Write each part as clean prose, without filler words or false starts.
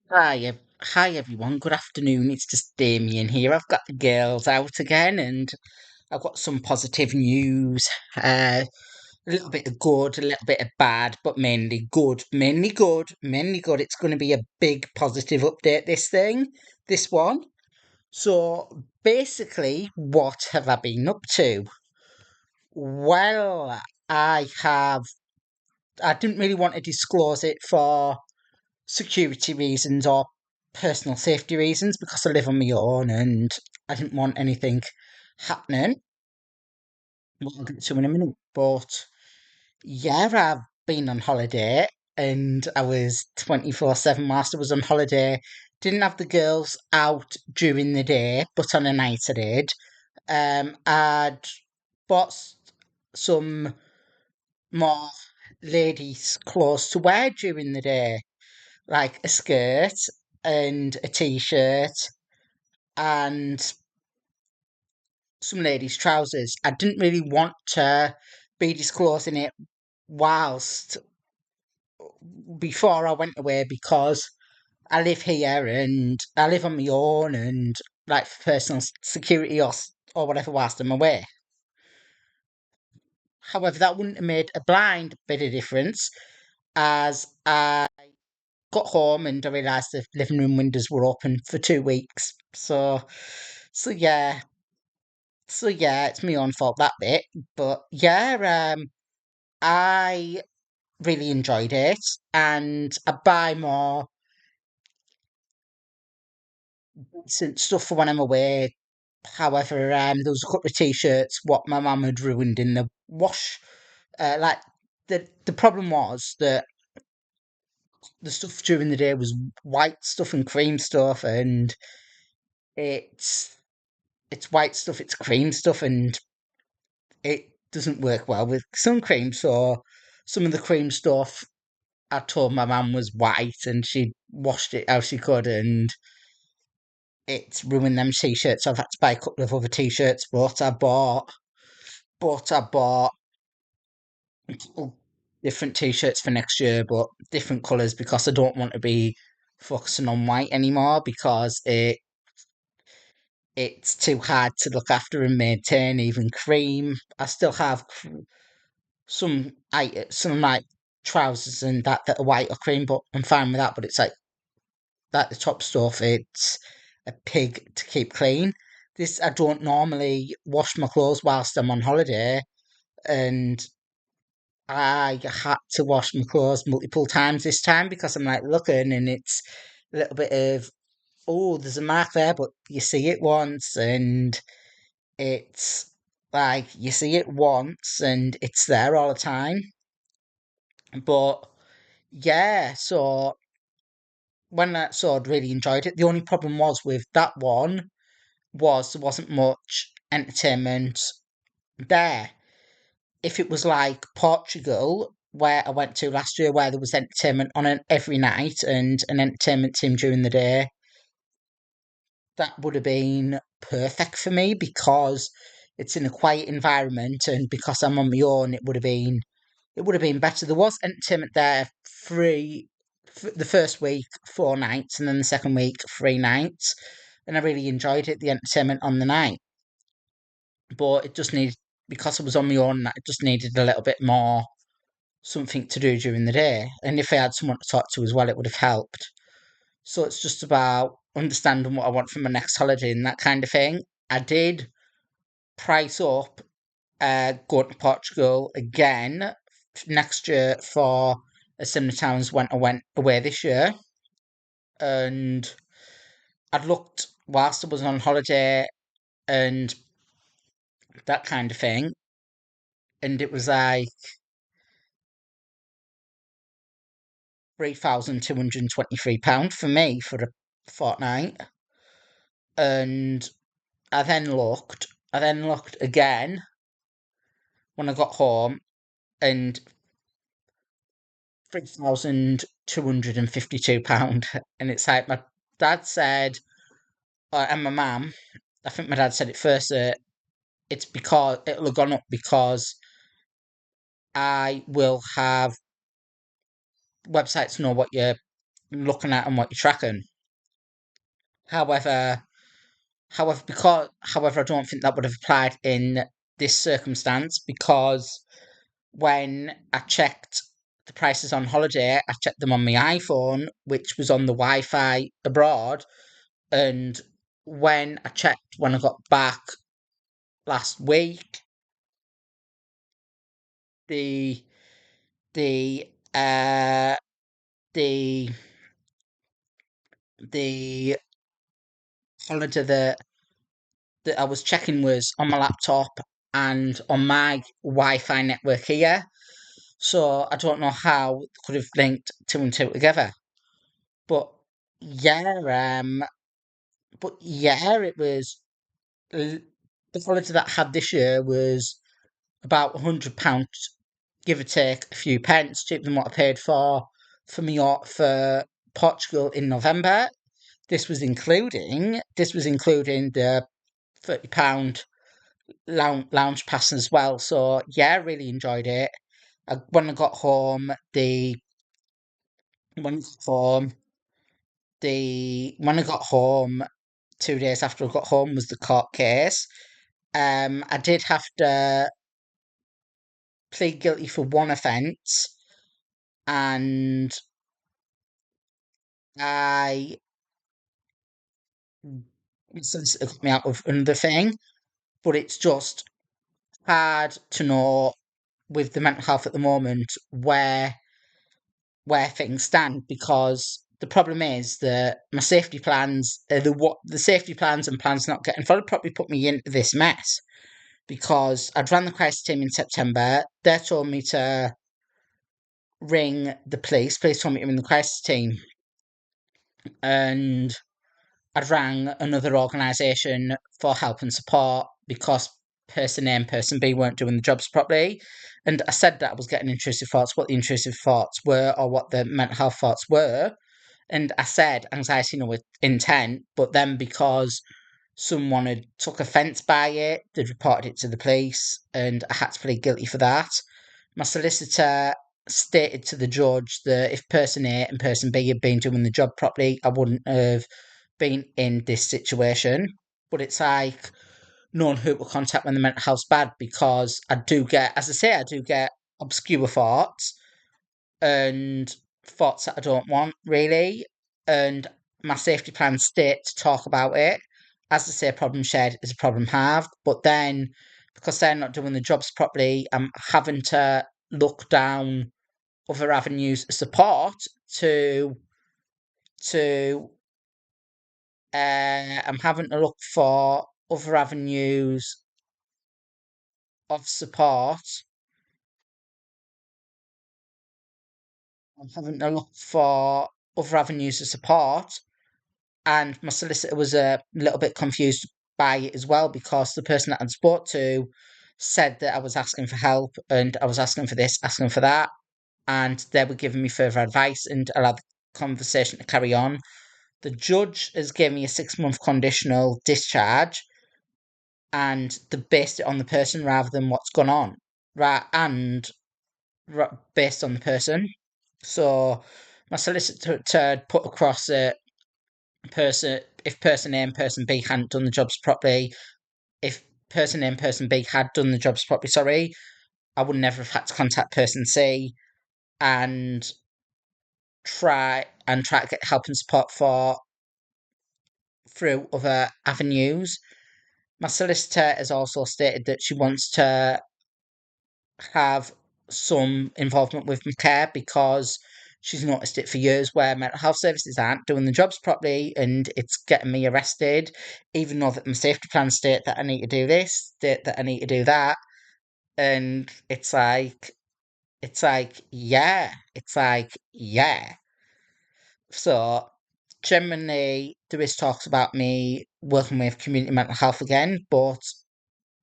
Hi everyone. Good afternoon. It's just Damian here. I've got the girls out again, and I've got some positive news. A little bit of good, a little bit of bad, but mainly good. Mainly good. Mainly good. It's going to be a big positive update. This one. So basically, what have I been up to? Well, I have. I didn't really want to disclose it for security reasons or personal safety reasons because I live on my own and I didn't want anything happening. What I'll get to in a minute. But yeah, I've been on holiday and I was 24/7 whilst I was on holiday. Didn't have the girls out during the day, but on a night I did. I'd bought some more ladies' clothes to wear during the day, like a skirt and a t-shirt and some ladies' trousers. I didn't really want to be disclosing it whilst before I went away because I live here and I live on my own and like for personal security or whatever whilst I'm away. However, that wouldn't have made a blind bit of difference as I got home and I realised the living room windows were open for 2 weeks. So yeah, it's my own fault that bit. But yeah, I really enjoyed it, and I buy more decent stuff for when I'm away. However, there was a couple of t-shirts what my mum had ruined in the wash. Like the problem was that the stuff during the day was white stuff and cream stuff, and it's it's white stuff, it's cream stuff, and it doesn't work well with sun cream. So some of the cream stuff I told my mum was white and she washed it how she could and it's ruined them t-shirts. So I've had to buy a couple of other t-shirts, but I bought different t-shirts for next year, but different colours because I don't want to be focusing on white anymore because it's too hard to look after and maintain. Even cream, I still have some like trousers and that are white or cream, but I'm fine with that. But it's like that the top stuff, it's a pig to keep clean. This I don't normally wash my clothes whilst I'm on holiday, and I had to wash my clothes multiple times this time because I'm like looking and it's a little bit of there's a mark there, but you see it once and it's like you see it once and it's there all the time. But yeah, so when I saw, I'd really enjoyed it. The only problem was with that one was there wasn't much entertainment there. If it was like Portugal, where I went to last year, where there was entertainment on every night and an entertainment team during the day, that would have been perfect for me because it's in a quiet environment and because I'm on my own, it would have been better. There was entertainment there the first week, 4 nights, and then the second week, 3 nights, and I really enjoyed it. The entertainment on the night, but it just needed because I was on my own. I just needed a little bit more something to do during the day, and if I had someone to talk to as well, it would have helped. So it's just about understanding what I want for my next holiday and that kind of thing. I did price up going to Portugal again next year for a similar time as when I went away this year. And I'd looked whilst I was on holiday and that kind of thing. And it was like £3,223 for me for a fortnight. And I then looked again when I got home and £3,252. And it's like my dad said, and my mum, I think my dad said it first, it's because it'll have gone up because I will have websites know what you're looking at and what you're tracking. However, however, I don't think that would have applied in this circumstance because when I checked the prices on holiday, I checked them on my iPhone, which was on the Wi-Fi abroad, and when I checked when I got back last week, the the uh the the holiday that I was checking was on my laptop and on my Wi-Fi network here. So I don't know how they could have linked two and two together. But yeah, it was the holiday that I had this year was about £100, give or take a few pence, cheaper than what I paid for me for Portugal in November. This was including the £30 lounge pass as well. So yeah, I really enjoyed it. When I got home, when I got home, when I got home 2 days after I got home was the court case. I did have to plead guilty for one offence, and I solicitor got me out of another thing. But it's just hard to know with the mental health at the moment where things stand because the problem is that my safety plans, the safety plans and plans not getting followed, probably put me into this mess because I'd ran the crisis team in September. They told me to ring the police. Police told me to ring the crisis team, and I'd rang another organisation for help and support because person A and person B weren't doing the jobs properly. And I said that I was getting intrusive thoughts, what the intrusive thoughts were, or what the mental health thoughts were. And I said anxiety, with intent, but then because someone had took offence by it, they'd reported it to the police, and I had to plead guilty for that. My solicitor stated to the judge that if person A and person B had been doing the job properly, I wouldn't have been in this situation. But it's like knowing who to contact when the mental health's bad because I do get, as I say, I do get obscure thoughts and thoughts that I don't want really. And my safety plan state to talk about it. As I say, problem shared is a problem halved. But then because they're not doing the jobs properly, I'm having to look down other avenues of support to to I'm having to look for other avenues of support. I'm having to look for other avenues of support, and my solicitor was a little bit confused by it as well because the person that I'd spoke to said that I was asking for help and I was asking for this, asking for that, and they were giving me further advice and allowed the conversation to carry on. The judge has given me a 6-month conditional discharge, and they based it on the person rather than what's gone on, right? And based on the person. So my solicitor had put across a person if person A and person B hadn't done the jobs properly. If person A and person B had done the jobs properly, sorry, I would never have had to contact person C and try to get help and support for through other avenues. My solicitor has also stated that she wants to have some involvement with my care because she's noticed it for years where mental health services aren't doing the jobs properly and it's getting me arrested, even though that my safety plan state that I need to do this, that I need to do that. And it's like, yeah. So genuinely there is talks about me working with community mental health again, but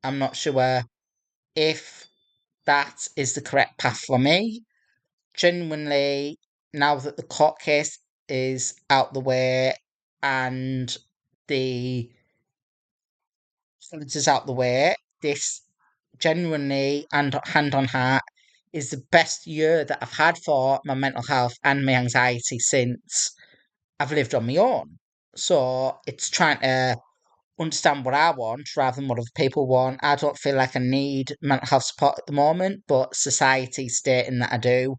I'm not sure if that is the correct path for me. Genuinely, now that the court case is out the way and the evidence is out the way, this genuinely and hand on heart is the best year that I've had for my mental health and my anxiety since I've lived on my own. So it's trying to understand what I want rather than what other people want. I don't feel like I need mental health support at the moment, but society's stating that I do.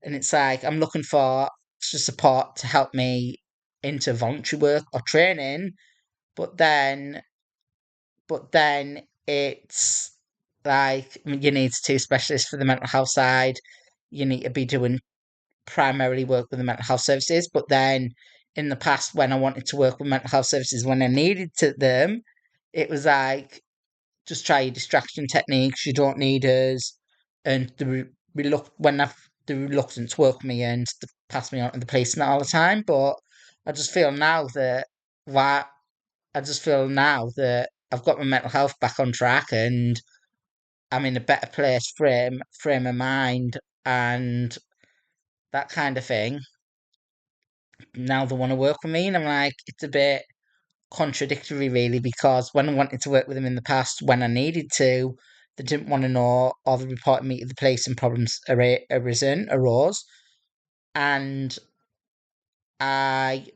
And it's like I'm looking for extra support to help me into voluntary work or training, but then it's like you need two specialists for the mental health side. You need to be doing primarily work with the mental health services, but then in the past when I wanted to work with mental health services when I needed to them, it was like just try your distraction techniques. You don't need us, and the reluctance to work with me and to pass me on to the police and that all the time. But I just feel now that why I just feel now that I've got my mental health back on track and I'm in a better frame of mind and that kind of thing. Now they want to work with me, and I'm like, it's a bit contradictory, really, because when I wanted to work with them in the past, when I needed to, they didn't want to know, or they reported me to the police and problems arose, and I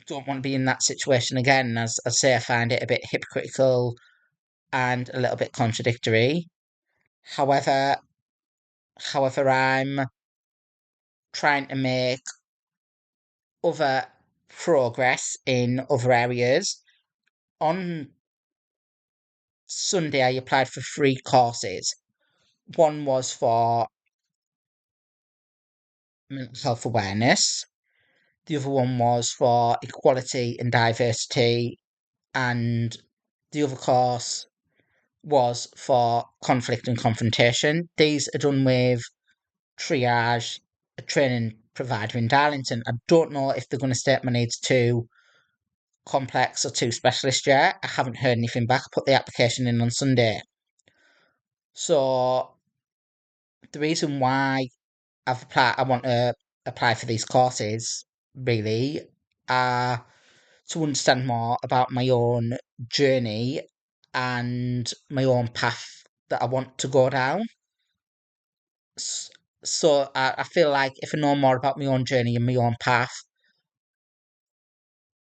don't want to be in that situation again. As I say, I find it a bit hypocritical and a little bit contradictory. However, I'm trying to make other progress in other areas. On Sunday, I applied for 3 courses. One was for mental health awareness. The other one was for equality and diversity. And the other course was for conflict and confrontation. These are done with triage, a training provider in Darlington. I don't know if they're going to state my needs too complex or too specialist yet. I haven't heard anything back. I put the application in on Sunday. So the reason why I want to apply for these courses really are to understand more about my own journey and my own path that I want to go down. So I feel like if I know more about my own journey and my own path,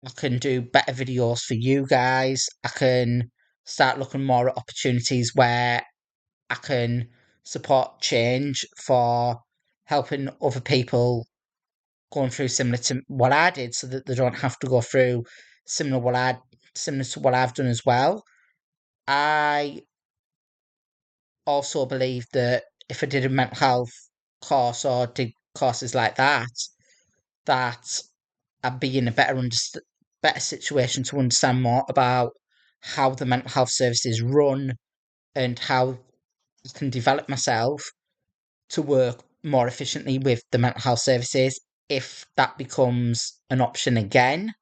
I can do better videos for you guys. I can start looking more at opportunities where I can support change for helping other people going through similar to what I did so that they don't have to go through similar to what I've done as well. I also believe that if I did a mental health course or did courses like that I'd be in a better situation to understand more about how the mental health services run and how I can develop myself to work more efficiently with the mental health services if that becomes an option again.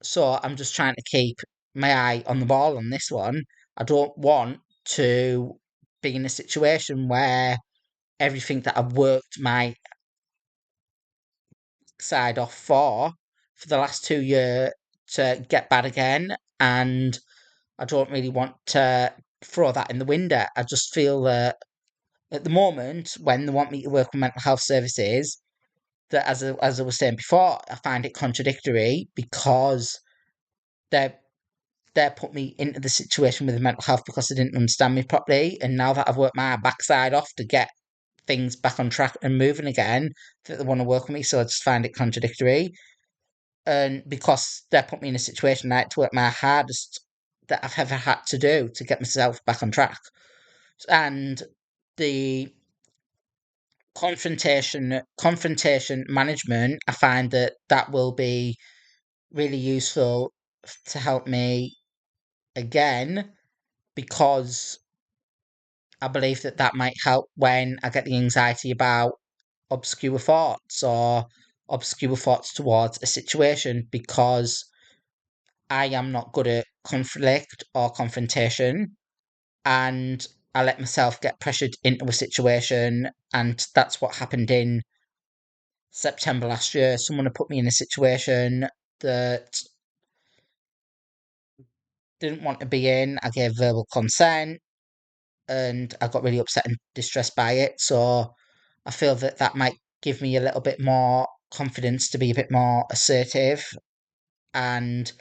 So I'm just trying to keep my eye on the ball on this one. I don't want to be in a situation where everything that I've worked my side off for the last 2 years to get bad again. And I don't really want to throw that in the window. I just feel that at the moment, when they want me to work with mental health services, that as I was saying before, I find it contradictory because they're put me into the situation with the mental health because they didn't understand me properly. And now that I've worked my backside off to get things back on track and moving again, that they want to work with me. So I just find it contradictory. And because they put me in a situation I had to work my hardest that I've ever had to do to get myself back on track. And the confrontation management, I find that will be really useful to help me again because I believe that might help when I get the anxiety about obscure thoughts or obscure thoughts towards a situation because I am not good at conflict or confrontation and I let myself get pressured into a situation and that's what happened in September last year. Someone had put me in a situation that didn't want to be in. I gave verbal consent and I got really upset and distressed by it. So I feel that might give me a little bit more confidence to be a bit more assertive and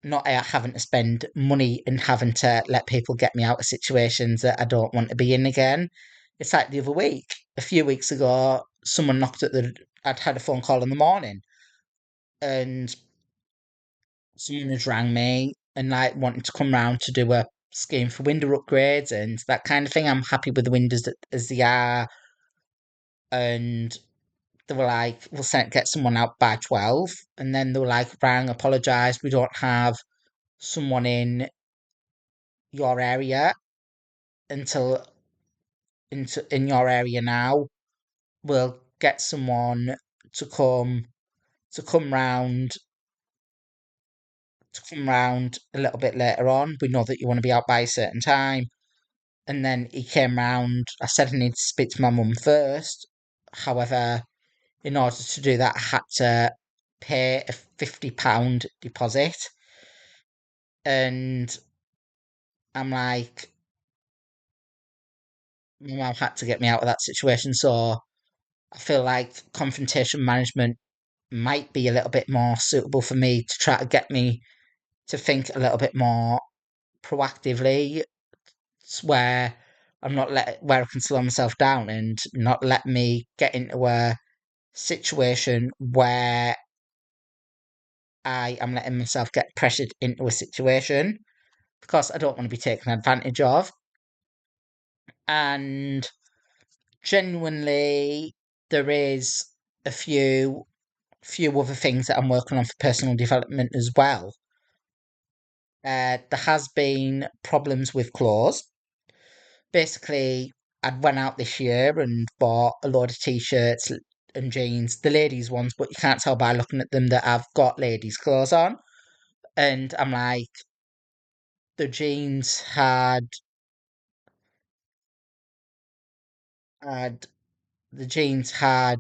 not having to spend money and having to let people get me out of situations that I don't want to be in again. It's like the other week, a few weeks ago, someone knocked at the. I'd had a phone call in the morning, and someone had rang me and like wanted to come round to do a scheme for window upgrades and that kind of thing. I'm happy with the windows as they are, and they were like, "We'll get someone out by 12," and then they were like, "Rang, apologised, we don't have someone in your area until in your area now. We'll get someone to come to come round to come round a little bit later on. We know that you want to be out by a certain time." And then he came round. I said I need to speak to my mum first. However, in order to do that, I had to pay a £50 deposit. And I'm like, my mum had to get me out of that situation. So I feel like confrontation management might be a little bit more suitable for me to try to get me to think a little bit more proactively, where where I can slow myself down and not let me get into a situation where I am letting myself get pressured into a situation because I don't want to be taken advantage of. And genuinely, there is a few other things that I'm working on for personal development as well. There has been problems with clothes. Basically, I'd went out this year and bought a load of t-shirts and jeans, the ladies' ones, but you can't tell by looking at them that I've got ladies' clothes on. And I'm like, the jeans had the jeans had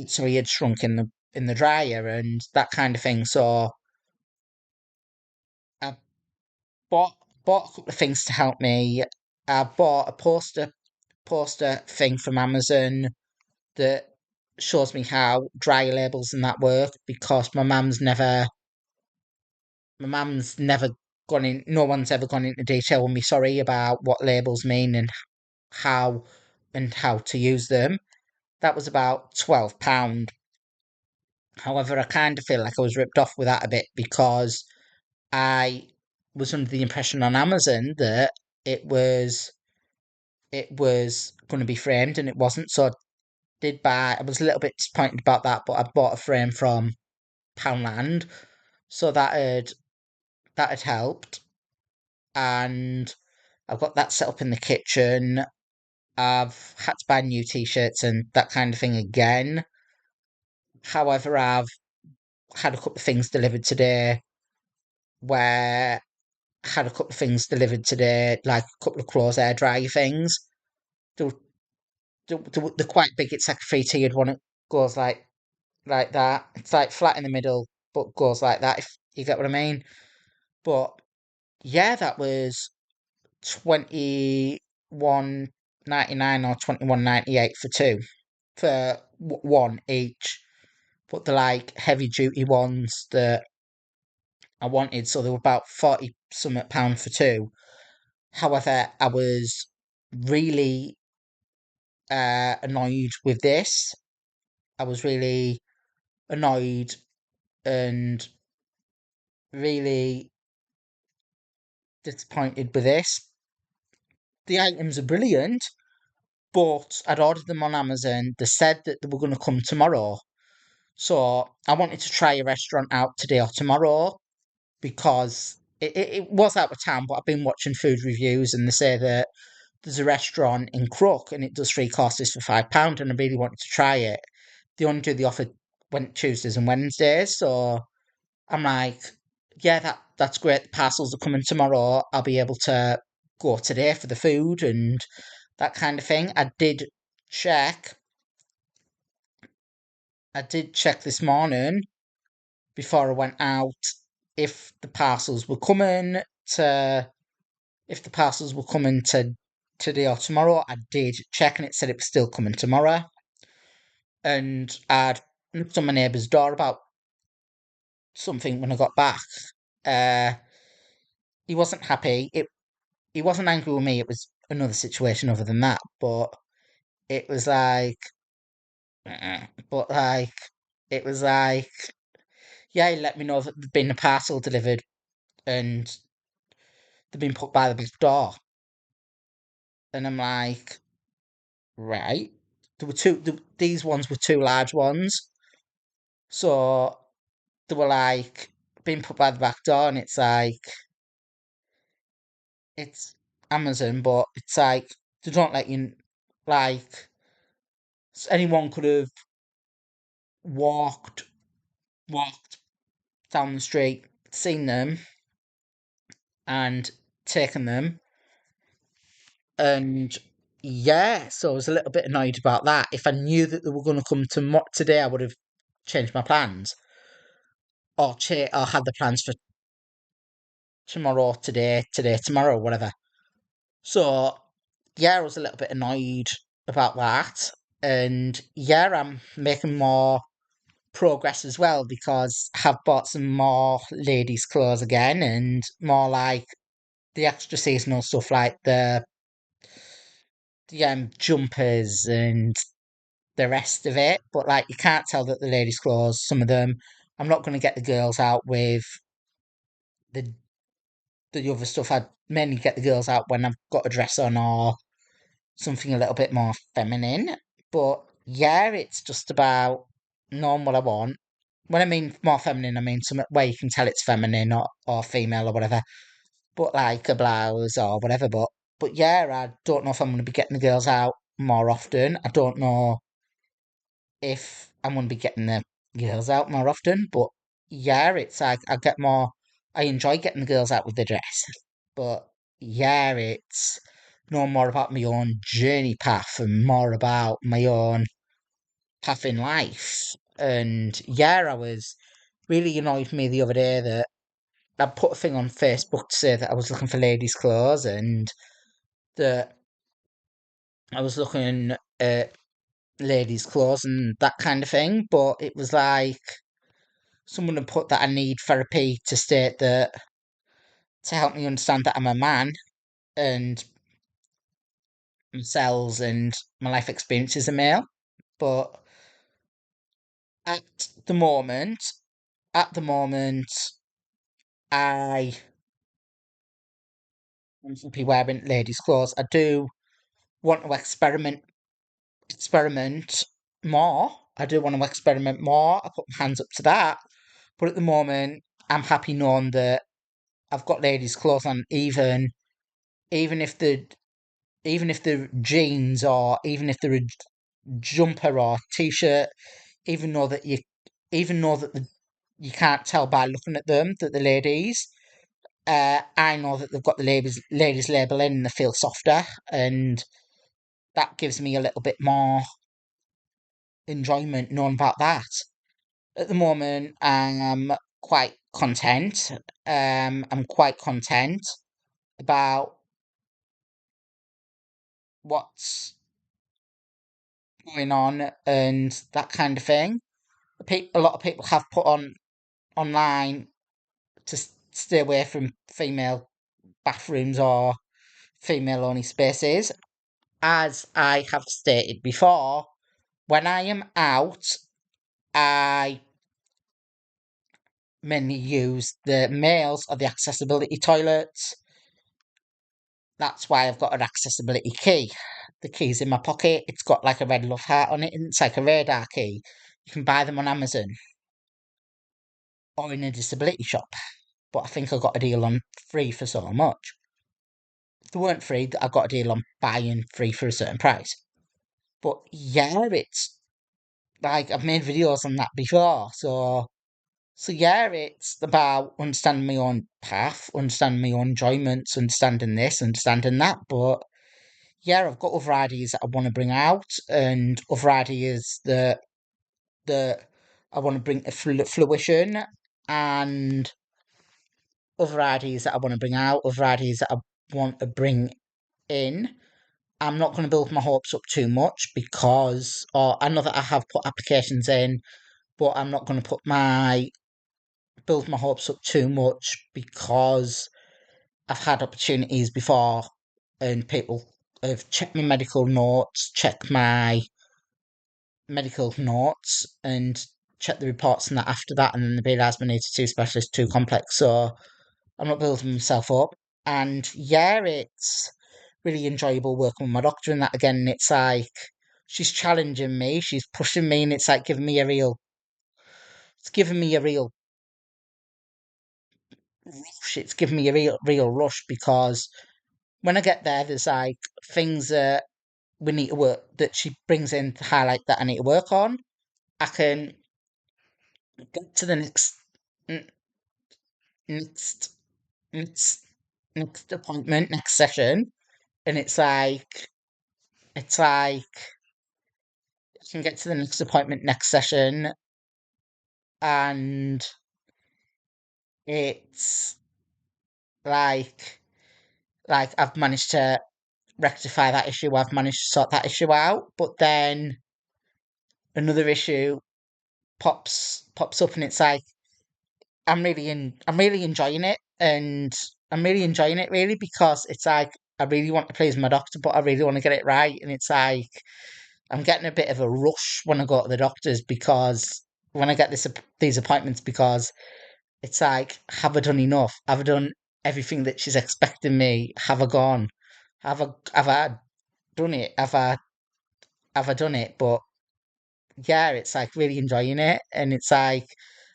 sorry had shrunk in the dryer and that kind of thing. So I bought bought a couple of things to help me. I bought a poster thing from Amazon that shows me how dryer labels and that work because my mum's never gone in no one's ever gone into detail with me, sorry, about what labels mean how and how to use them. That was about £12. However, I kind of feel like I was ripped off with that a bit because I was under the impression on Amazon that it was it was going to be framed and it wasn't. So I was a little bit disappointed about that, but I bought a frame from Poundland, so that had helped, and I've got that set up in the kitchen. I've had to buy new t-shirts and that kind of thing again. However, I've had a couple of things delivered today where had a couple of things delivered today, like a couple of clothes air dryer things. They're, they're quite big. It's like a 3-tiered one. It goes like that. It's like flat in the middle, but goes like that. If you get what I mean. But yeah, that was 21.99 or 21.98 for two for one each. But the like heavy duty ones that I wanted, so they were about 40 something pound for two. However, I was really annoyed with this. I was really annoyed and really disappointed with this. The items are brilliant, but I'd ordered them on Amazon. They said that they were going to come tomorrow. So I wanted to try a restaurant out today or tomorrow because it was out of town, but I've been watching food reviews and they say that there's a restaurant in Crook and it does three courses for £5 and I really wanted to try it. They only do the offer when Tuesdays and Wednesdays, so I'm like, yeah, that's great. The parcels are coming tomorrow. I'll be able to go today for the food and that kind of thing. Check. I did check this morning before I went out if the parcels were coming to if the parcels were coming today or tomorrow. I did check and it said it was still coming tomorrow. And I'd knocked on my neighbour's door about something when I got back. Uh, he wasn't happy. He wasn't angry with me. It was another situation other than that. But it was like, but like, it was like, yeah, he let me know that there'd been a parcel delivered and they'd been put by the back door. And I'm like, right. There were these ones were two large ones. So they were like being put by the back door, and it's like, it's Amazon, but it's like, they don't let you, like, anyone could have walked, walked down the street, seen them, and taken them. And yeah, so I was a little bit annoyed about that. If I knew that they were going to come to today, I would have changed my plans, or had the plans for tomorrow, today, tomorrow, whatever. So yeah, I was a little bit annoyed about that. And yeah, I'm making more progress as well because I have bought some more ladies' clothes again and more like the extra seasonal stuff like the jumpers and the rest of it. But like, you can't tell that the ladies' clothes, some of them, I'm not going to get the girls out with the the other stuff. I'd mainly get the girls out when I've got a dress on or something a little bit more feminine. But yeah, it's just about knowing what I want. When I mean more feminine, I mean something where you can tell it's feminine or female or whatever. But like a blouse or whatever. But yeah, I don't know if I'm going to be getting the girls out more often. I don't know if I'm going to be getting the girls out more often. But yeah, it's like I get more. I enjoy getting the girls out with the dress. But yeah, it's no more about my own journey path and more about my own path in life. And yeah, I was really annoyed with me the other day that I put a thing on Facebook to say that I was looking for ladies' clothes and that I was looking at ladies' clothes and that kind of thing. But it was like someone had put that I need therapy to state that to help me understand that I'm a man and cells and my life experience as a male. But at the moment, at the moment, I am be wearing ladies' clothes. I do want to experiment more. I do want to experiment more. I put my hands up to that. But at the moment, I'm happy knowing that I've got ladies' clothes on, even if the even if they're jeans or even if they're a jumper or t-shirt, even though that you even though that you can't tell by looking at them that the ladies. I know that they've got the ladies label in and they feel softer, and that gives me a little bit more enjoyment knowing about that. At the moment, I'm quite content. I'm quite content about what's going on and that kind of thing. A lot of people have put on online to stay away from female bathrooms or female only spaces. As I have stated before, when I am out, I mainly use the males or the accessibility toilets. That's why I've got an accessibility key. The key's in my pocket. It's got like a red love heart on it, and it's like a radar key. You can buy them on Amazon or in a disability shop. But I think I got a deal on free for so much. If they weren't free, I got a deal on buying free for a certain price. But yeah, it's like I've made videos on that before, so yeah, it's about understanding my own path, understanding my own enjoyments, understanding this, understanding that. But yeah, I've got other ideas that I want to bring out, and other ideas that I want to bring to fruition, and other ideas that I want to bring out, other ideas that I want to bring in. I'm not going to build my hopes up too much because, or I know that I have put applications in, but I'm not going to put my build my hopes up too much because I've had opportunities before and people have checked my medical notes, checked my medical notes, and checked the reports and that after that, and then they realised my needs are too specialist, too complex. So I'm not building myself up. And yeah, it's really enjoyable working with my doctor and that again. And it's like she's challenging me, she's pushing me, and it's like it's giving me a real rush. It's giving me a real rush because when I get there, there's like things that we need to work that she brings in to highlight that I need to work on. I can get to the n- next next next appointment, next session, and it's like I can get to the next appointment, next session, and it's like I've managed to rectify that issue. I've managed to sort that issue out, but then another issue pops up, and it's like I'm really enjoying it, and I'm really enjoying it really because it's like I really want to please my doctor, but I really want to get it right, and it's like I'm getting a bit of a rush when I go to the doctors because when I get these appointments because it's like have I done enough? Have I done everything that she's expecting me? Have I gone? Have I done it? Have I done it? But yeah, it's like really enjoying it. And it's like,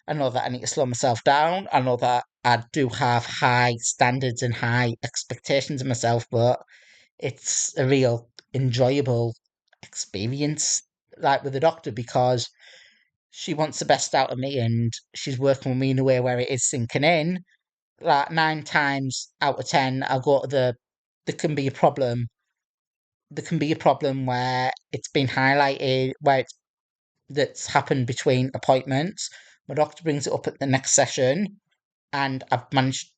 I know that I need to slow myself down. I know that I do have high standards and high expectations of myself, but it's a real enjoyable experience, like with the doctor, because she wants the best out of me and she's working with me in a way where it is sinking in. Like 9 times out of 10, I'll go to there can be a problem. There can be a problem where it's been highlighted, where that's happened between appointments. My doctor brings it up at the next session, and I've managed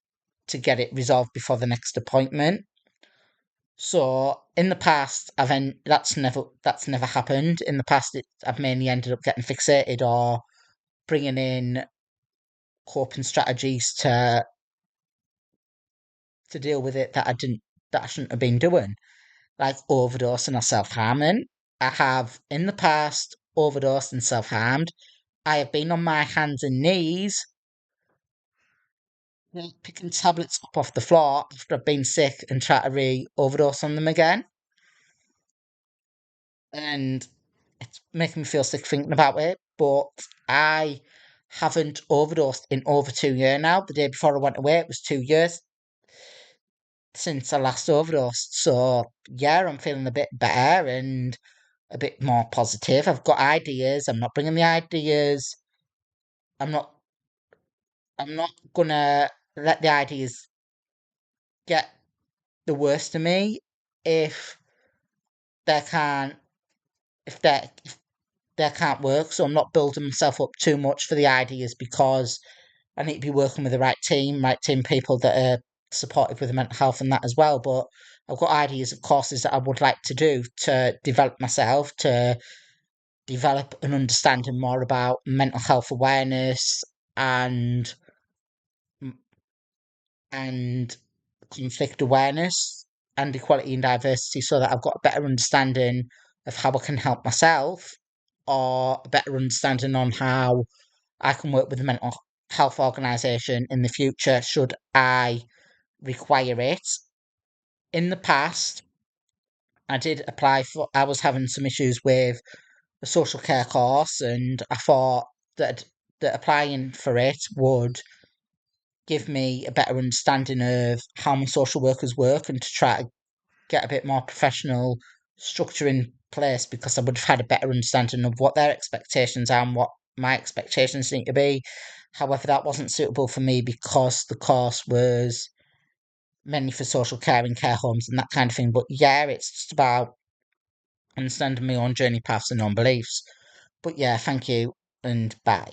to get it resolved before the next appointment. So in the past, that's never happened. In the past, I've mainly ended up getting fixated or bringing in coping strategies to deal with it that I shouldn't have been doing, like overdosing or self harming. I have in the past overdosed and self harmed. I have been on my hands and knees picking tablets up off the floor after I've been sick and try to overdose on them again. And it's making me feel sick thinking about it. But I haven't overdosed in over 2 years now. The day before I went away, it was 2 years since I last overdosed. So yeah, I'm feeling a bit better and a bit more positive. I've got ideas. I'm not bringing the ideas. I'm not. I'm not gonna let the ideas get the worst of me if they can't if they can't work. So I'm not building myself up too much for the ideas because I need to be working with the right team people that are supportive with the mental health and that as well. But I've got ideas of courses that I would like to do to develop myself, to develop an understanding more about mental health awareness and and conflict awareness and equality and diversity so that I've got a better understanding of how I can help myself or a better understanding on how I can work with a mental health organisation in the future should I require it. In the past, I was having some issues with a social care course and I thought that applying for it would give me a better understanding of how my social workers work and to try to get a bit more professional structure in place because I would have had a better understanding of what their expectations are and what my expectations need to be. However, that wasn't suitable for me because the course was mainly for social care and care homes and that kind of thing. But yeah, it's just about understanding my own journey paths and own beliefs. But yeah, thank you and bye.